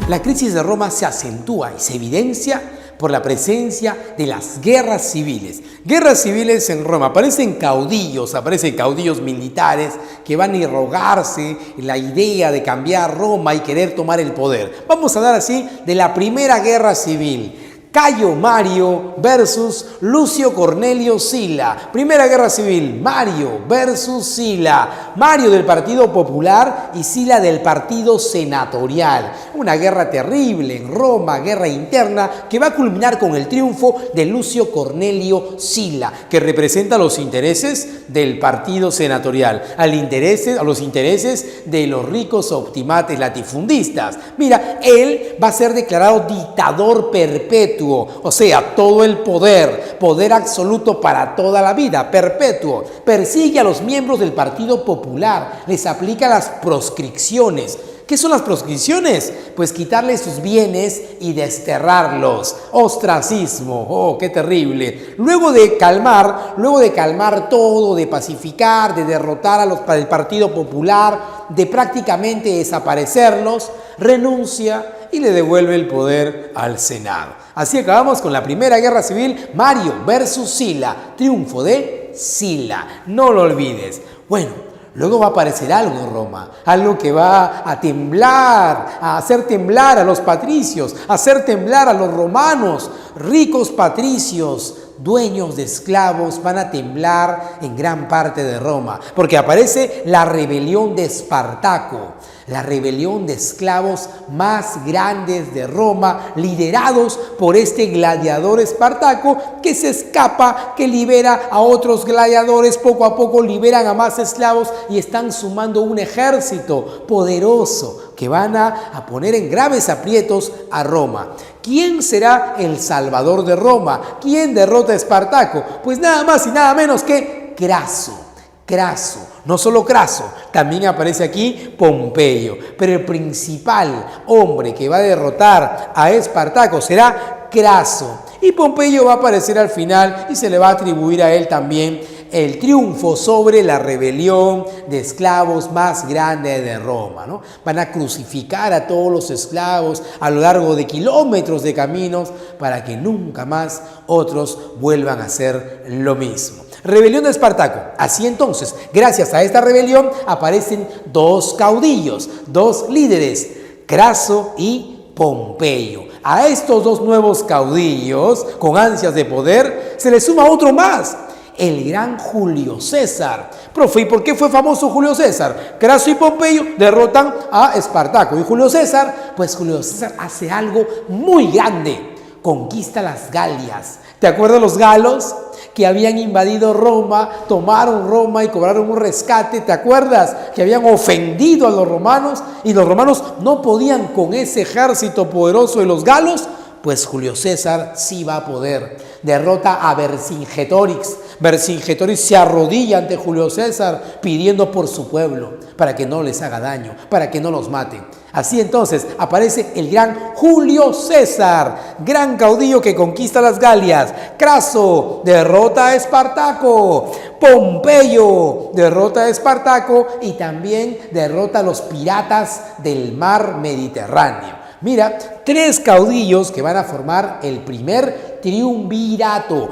La crisis de Roma se acentúa y se evidencia por la presencia de las guerras civiles. Guerras civiles en Roma. Aparecen caudillos militares que van a irrogarse en la idea de cambiar Roma y querer tomar el poder. Vamos a hablar así de la primera guerra civil. Cayo Mario versus Lucio Cornelio Sila. Primera guerra civil, Mario versus Sila. Mario del Partido Popular y Sila del Partido Senatorial. Una guerra terrible en Roma, guerra interna, que va a culminar con el triunfo de Lucio Cornelio Sila, que representa los intereses del Partido Senatorial, a los intereses de los ricos optimates latifundistas. Mira, él va a ser declarado dictador perpetuo. O sea, todo el poder absoluto para toda la vida, perpetuo. Persigue a los miembros del Partido Popular, les aplica las proscripciones. ¿Qué son las proscripciones? Pues quitarles sus bienes y desterrarlos. Ostracismo, oh, qué terrible. Luego de calmar todo, de pacificar, de derrotar al Partido Popular, de prácticamente desaparecerlos, renuncia y le devuelve el poder al Senado. Así acabamos con la primera guerra civil, Mario versus Sila, triunfo de Sila, no lo olvides. Bueno, luego va a aparecer algo en Roma, algo que va a temblar, a hacer temblar a los patricios, a hacer temblar a los romanos, ricos patricios, dueños de esclavos, van a temblar en gran parte de Roma, porque aparece la rebelión de Espartaco, la rebelión de esclavos más grandes de Roma, liderados por este gladiador Espartaco que se escapa, que libera a otros gladiadores, poco a poco liberan a más esclavos y están sumando un ejército poderoso que van a poner en graves aprietos a Roma. ¿Quién será el salvador de Roma? ¿Quién derrota a Espartaco? Pues nada más y nada menos que Craso. No solo Craso, también aparece aquí Pompeyo, pero el principal hombre que va a derrotar a Espartaco será Craso, y Pompeyo va a aparecer al final y se le va a atribuir a él también el triunfo sobre la rebelión de esclavos más grande de Roma, ¿no? Van a crucificar a todos los esclavos a lo largo de kilómetros de caminos para que nunca más otros vuelvan a hacer lo mismo. Rebelión de Espartaco. Así entonces, gracias a esta rebelión aparecen dos caudillos, dos líderes, Craso y Pompeyo. A estos dos nuevos caudillos, con ansias de poder, se le suma otro más, el gran Julio César. Profe, ¿y por qué fue famoso Julio César? Craso y Pompeyo derrotan a Espartaco. ¿Y Julio César? Pues Julio César hace algo muy grande. Conquista las Galias. ¿Te acuerdas los galos que habían invadido Roma, tomaron Roma y cobraron un rescate? ¿Te acuerdas que habían ofendido a los romanos y los romanos no podían con ese ejército poderoso de los galos? Pues Julio César sí va a poder. Derrota a Vercingetorix. Vercingetorix se arrodilla ante Julio César pidiendo por su pueblo, para que no les haga daño, para que no los mate. Así entonces aparece el gran Julio César, gran caudillo que conquista las Galias. Craso derrota a Espartaco. Pompeyo derrota a Espartaco y también derrota a los piratas del mar Mediterráneo. Mira, tres caudillos que van a formar el primer triunvirato,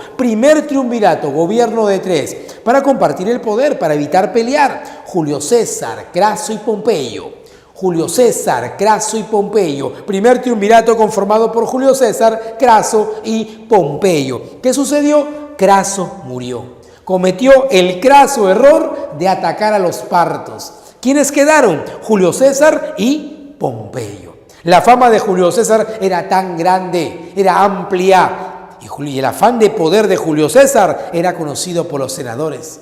gobierno de tres, para compartir el poder, para evitar pelear. Julio César, Craso y Pompeyo. Julio César, Craso y Pompeyo. Primer triunvirato conformado por Julio César, Craso y Pompeyo. ¿Qué sucedió? Craso murió. Cometió el craso error de atacar a los partos. ¿Quiénes quedaron? Julio César y Pompeyo. La fama de Julio César era tan grande, era amplia, y el afán de poder de Julio César era conocido por los senadores.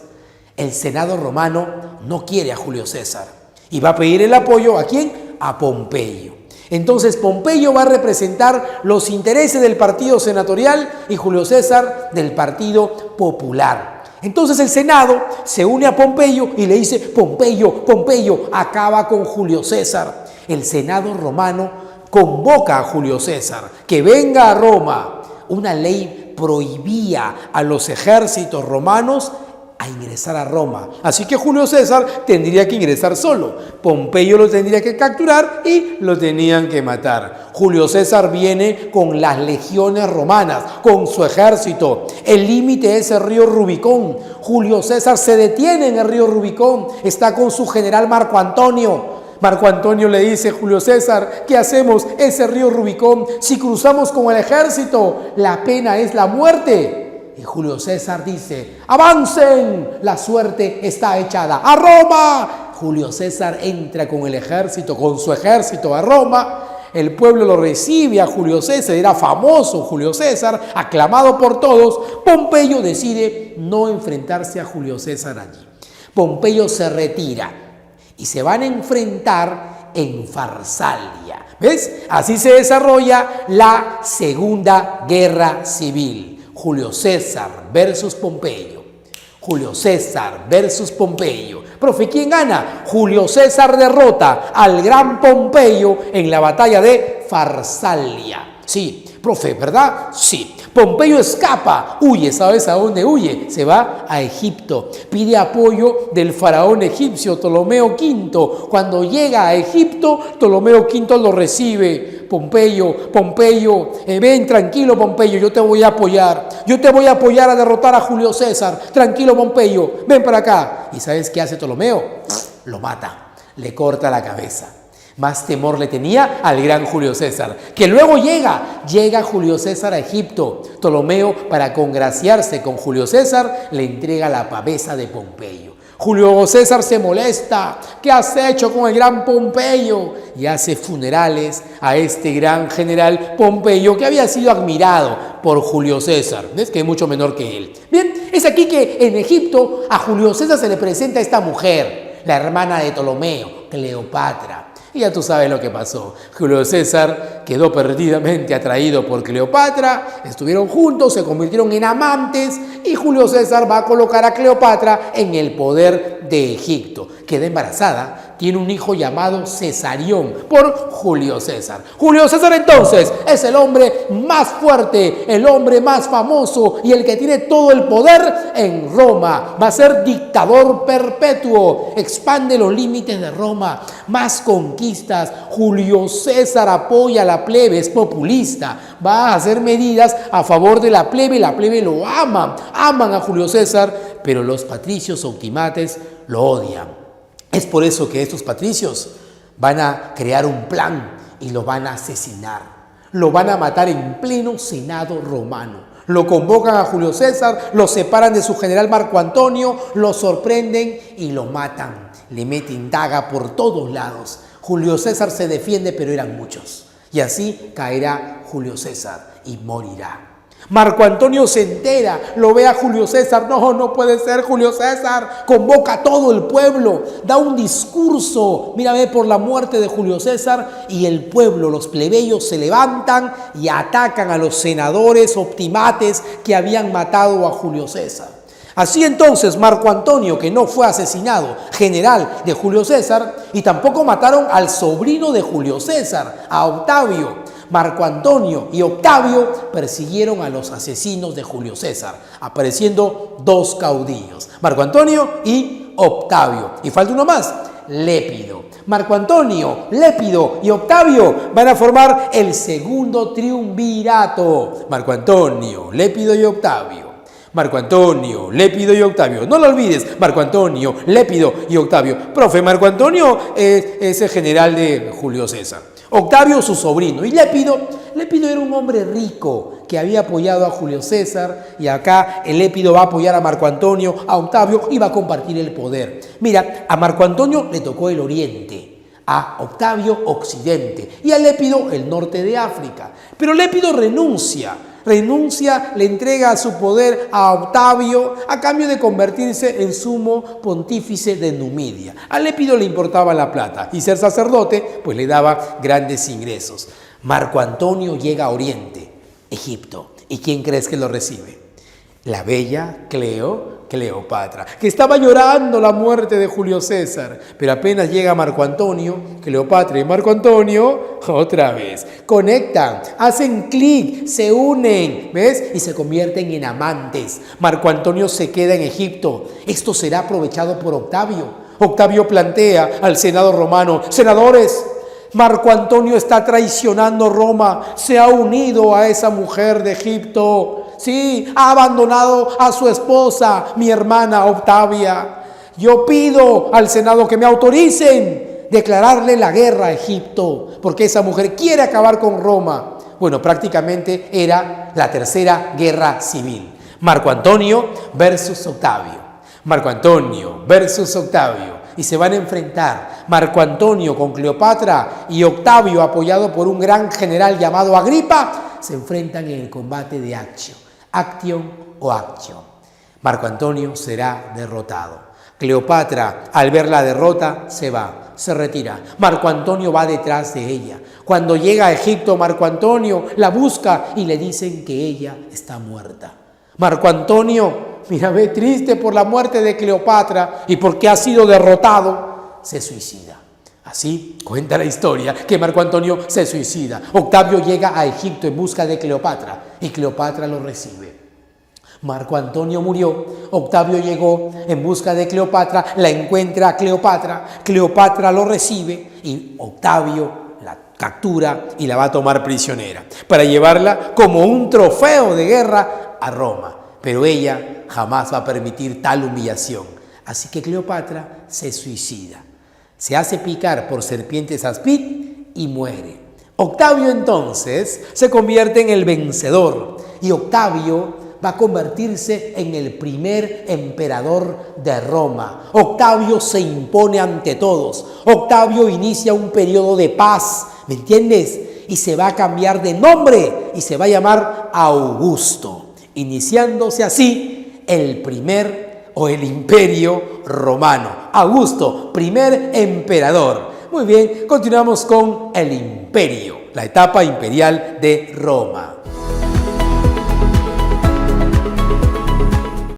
El Senado romano no quiere a Julio César y va a pedir el apoyo ¿a quién? A Pompeyo. Entonces Pompeyo va a representar los intereses del partido senatorial y Julio César del Partido Popular. Entonces el Senado se une a Pompeyo y le dice: Pompeyo, acaba con Julio César. El Senado romano convoca a Julio César que venga a Roma. Una ley prohibía a los ejércitos romanos a ingresar a Roma. Así que Julio César tendría que ingresar solo. Pompeyo lo tendría que capturar y lo tenían que matar. Julio César viene con las legiones romanas, con su ejército. El límite es el río Rubicón. Julio César se detiene en el río Rubicón. Está con su general Marco Antonio. Marco Antonio le dice: Julio César, ¿qué hacemos? Ese río Rubicón, si cruzamos con el ejército, la pena es la muerte. Y Julio César dice: ¡avancen! La suerte está echada. ¡A Roma! Julio César entra con el ejército, con su ejército a Roma. El pueblo lo recibe a Julio César, era famoso Julio César, aclamado por todos. Pompeyo decide no enfrentarse a Julio César allí. Pompeyo se retira y se van a enfrentar en Farsalia. ¿Ves? Así se desarrolla la Segunda Guerra Civil. Julio César versus Pompeyo. Julio César versus Pompeyo. Profe, ¿quién gana? Julio César derrota al gran Pompeyo en la batalla de Farsalia. Sí, profe, ¿verdad? Sí. Pompeyo escapa, huye. ¿Sabes a dónde huye? Se va a Egipto. Pide apoyo del faraón egipcio Ptolomeo V. Cuando llega a Egipto, Ptolomeo V lo recibe. Pompeyo, ven, tranquilo Pompeyo, yo te voy a apoyar. Yo te voy a apoyar a derrotar a Julio César. Tranquilo Pompeyo, ven para acá. ¿Y sabes qué hace Ptolomeo? Lo mata, le corta la cabeza. Más temor le tenía al gran Julio César, que luego llega Julio César a Egipto. Ptolomeo, para congraciarse con Julio César, le entrega la pavesa de Pompeyo. Julio César se molesta. ¿Qué has hecho con el gran Pompeyo? Y hace funerales a este gran general Pompeyo, que había sido admirado por Julio César. ¿Ves? Que es mucho menor que él. Bien, es aquí que en Egipto a Julio César se le presenta esta mujer, la hermana de Ptolomeo, Cleopatra. Y ya tú sabes lo que pasó. Julio César quedó perdidamente atraído por Cleopatra, estuvieron juntos, se convirtieron en amantes y Julio César va a colocar a Cleopatra en el poder de Egipto. Queda embarazada, tiene un hijo llamado Cesarión por Julio César. Julio César entonces es el hombre más fuerte, el hombre más famoso y el que tiene todo el poder en Roma. Va a ser dictador perpetuo, expande los límites de Roma, más conquistas. Julio César apoya a la plebe, es populista, va a hacer medidas a favor de la plebe lo aman a Julio César, pero los patricios optimates lo odian. Es por eso que estos patricios van a crear un plan y lo van a asesinar. Lo van a matar en pleno Senado romano. Lo convocan a Julio César, lo separan de su general Marco Antonio, lo sorprenden y lo matan. Le meten daga por todos lados. Julio César se defiende, pero eran muchos. Y así caerá Julio César y morirá. Marco Antonio se entera, lo ve a Julio César. No puede ser Julio César. Convoca a todo el pueblo, da un discurso, mírame, por la muerte de Julio César, y el pueblo, los plebeyos se levantan y atacan a los senadores optimates que habían matado a Julio César. Así entonces Marco Antonio, que no fue asesinado, general de Julio César, y tampoco mataron al sobrino de Julio César, a Octavio. Marco Antonio y Octavio persiguieron a los asesinos de Julio César, apareciendo dos caudillos, Marco Antonio y Octavio. Y falta uno más, Lépido. Marco Antonio, Lépido y Octavio van a formar el segundo triunvirato. Marco Antonio, Lépido y Octavio. Marco Antonio, Lépido y Octavio. No lo olvides, Marco Antonio, Lépido y Octavio. Profe, Marco Antonio es el general de Julio César. Octavio, su sobrino. Y Lépido era un hombre rico que había apoyado a Julio César. Y acá el Lépido va a apoyar a Marco Antonio, a Octavio, y va a compartir el poder. Mira, a Marco Antonio le tocó el oriente, a Octavio occidente y a Lépido el norte de África. Pero Lépido renuncia, le entrega su poder a Octavio a cambio de convertirse en sumo pontífice de Numidia. A Lépido le importaba la plata y ser sacerdote pues le daba grandes ingresos. Marco Antonio llega a Oriente, Egipto. ¿Y quién crees que lo recibe? La bella Cleopatra, que estaba llorando la muerte de Julio César. Pero apenas llega Marco Antonio, Cleopatra y Marco Antonio, otra vez, conectan, hacen clic, se unen, ¿ves? Y se convierten en amantes. Marco Antonio se queda en Egipto. Esto será aprovechado por Octavio. Octavio plantea al Senado romano: senadores, Marco Antonio está traicionando Roma, se ha unido a esa mujer de Egipto. Sí, ha abandonado a su esposa, mi hermana Octavia. Yo pido al Senado que me autoricen declararle la guerra a Egipto, porque esa mujer quiere acabar con Roma. Bueno, prácticamente era la tercera guerra civil. Marco Antonio versus Octavio. Marco Antonio versus Octavio. Y se van a enfrentar Marco Antonio con Cleopatra y Octavio, apoyado por un gran general llamado Agripa, se enfrentan en el combate de Accio. Acción o Accio. Marco Antonio será derrotado. Cleopatra, al ver la derrota, se va, se retira. Marco Antonio va detrás de ella. Cuando llega a Egipto, Marco Antonio la busca y le dicen que ella está muerta. Marco Antonio, mira, ve triste por la muerte de Cleopatra y porque ha sido derrotado, se suicida. Así cuenta la historia que Marco Antonio se suicida. Octavio llega a Egipto en busca de Cleopatra y Cleopatra lo recibe. Marco Antonio murió, Octavio llegó en busca de Cleopatra, la encuentra a Cleopatra, Cleopatra lo recibe y Octavio la captura y la va a tomar prisionera para llevarla como un trofeo de guerra a Roma. Pero ella jamás va a permitir tal humillación. Así que Cleopatra se suicida. Se hace picar por serpientes áspid y muere. Octavio entonces se convierte en el vencedor y Octavio va a convertirse en el primer emperador de Roma. Octavio se impone ante todos. Octavio inicia un periodo de paz, ¿me entiendes? Y se va a cambiar de nombre y se va a llamar Augusto, iniciándose así el imperio romano. Augusto, primer emperador. Muy bien, continuamos con el imperio, la etapa imperial de Roma.